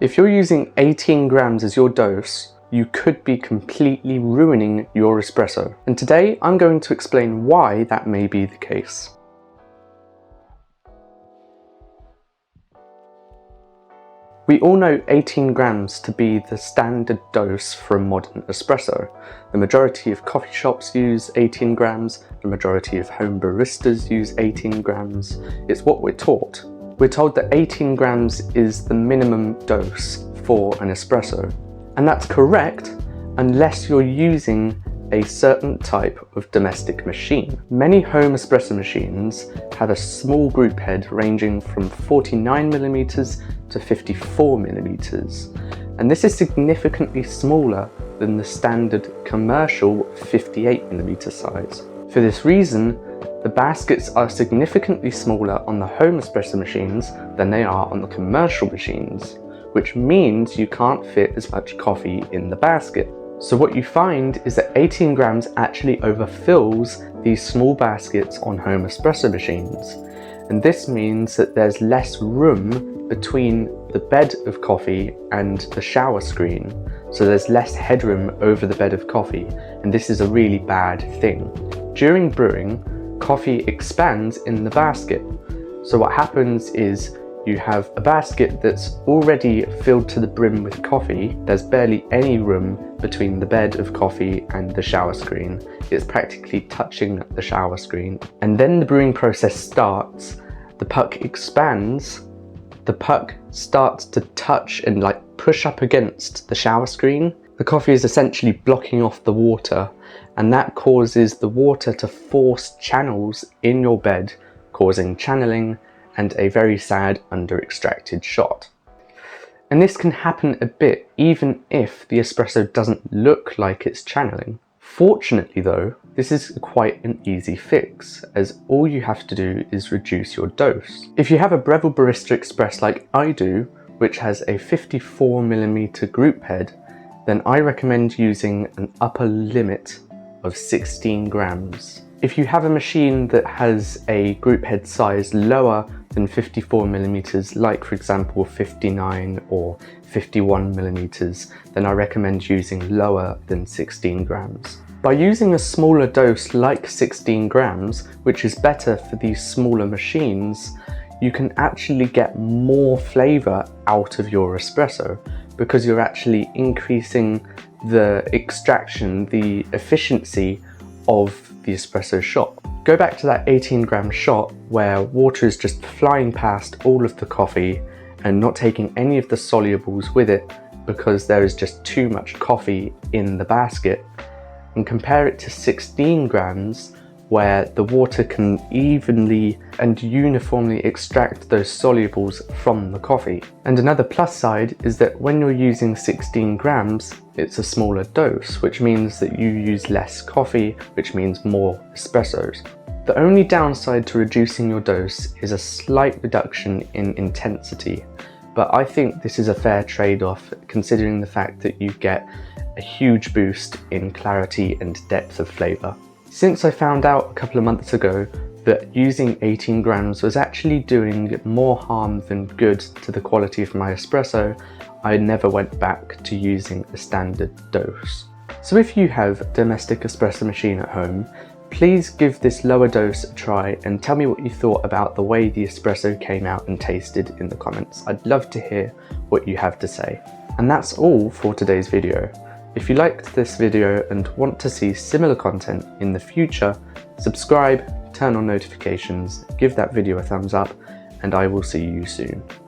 If you're using 18 grams as your dose, you could be completely ruining your espresso. And today I'm going to explain why that may be the case. We all know 18 grams to be the standard dose for a modern espresso. The majority of coffee shops use 18 grams, the majority of home baristas use 18 grams. It's what we're taught. We're told that 18 grams is the minimum dose for an espresso. And that's correct unless you're using a certain type of domestic machine. Many home espresso machines have a small group head ranging from 49mm to 54mm, and this is significantly smaller than the standard commercial 58mm size. For this reason, the baskets are significantly smaller on the home espresso machines than they are on the commercial machines, which means you can't fit as much coffee in the basket. So what you find is that 18 grams actually overfills these small baskets on home espresso machines. And this means that there's less room between the bed of coffee and the shower screen. So there's less headroom over the bed of coffee, and this is a really bad thing. During brewing, coffee expands in the basket. So what happens is you have a basket that's already filled to the brim with coffee. There's barely any room between the bed of coffee and the shower screen. It's practically touching the shower screen. And then the brewing process starts. The puck expands. The puck starts to touch and push up against the shower screen. The coffee is essentially blocking off the water, and that causes the water to force channels in your bed, causing channeling and a very sad under-extracted shot. And this can happen a bit even if the espresso doesn't look like it's channeling. Fortunately though, this is quite an easy fix, as all you have to do is reduce your dose. If you have a Breville Barista Express like I do, which has a 54mm group head, then I recommend using an upper limit of 16 grams. If you have a machine that has a group head size lower than 54mm, like for example 59 or 51mm, then I recommend using lower than 16 grams. By using a smaller dose like 16 grams, which is better for these smaller machines, you can actually get more flavour out of your espresso, because you're actually increasing the extraction, the efficiency of the espresso shot. Go back to that 18 gram shot where water is just flying past all of the coffee and not taking any of the solubles with it because there is just too much coffee in the basket, and compare it to 16 grams where the water can evenly and uniformly extract those solubles from the coffee. And another plus side is that when you're using 16 grams, it's a smaller dose, which means that you use less coffee, which means more espressos. The only downside to reducing your dose is a slight reduction in intensity, but I think this is a fair trade-off considering the fact that you get a huge boost in clarity and depth of flavour. Since I found out a couple of months ago that using 18 grams was actually doing more harm than good to the quality of my espresso, I never went back to using a standard dose. So if you have a domestic espresso machine at home, please give this lower dose a try and tell me what you thought about the way the espresso came out and tasted in the comments. I'd love to hear what you have to say. And that's all for today's video. If you liked this video and want to see similar content in the future, subscribe, turn on notifications, give that video a thumbs up, and I will see you soon.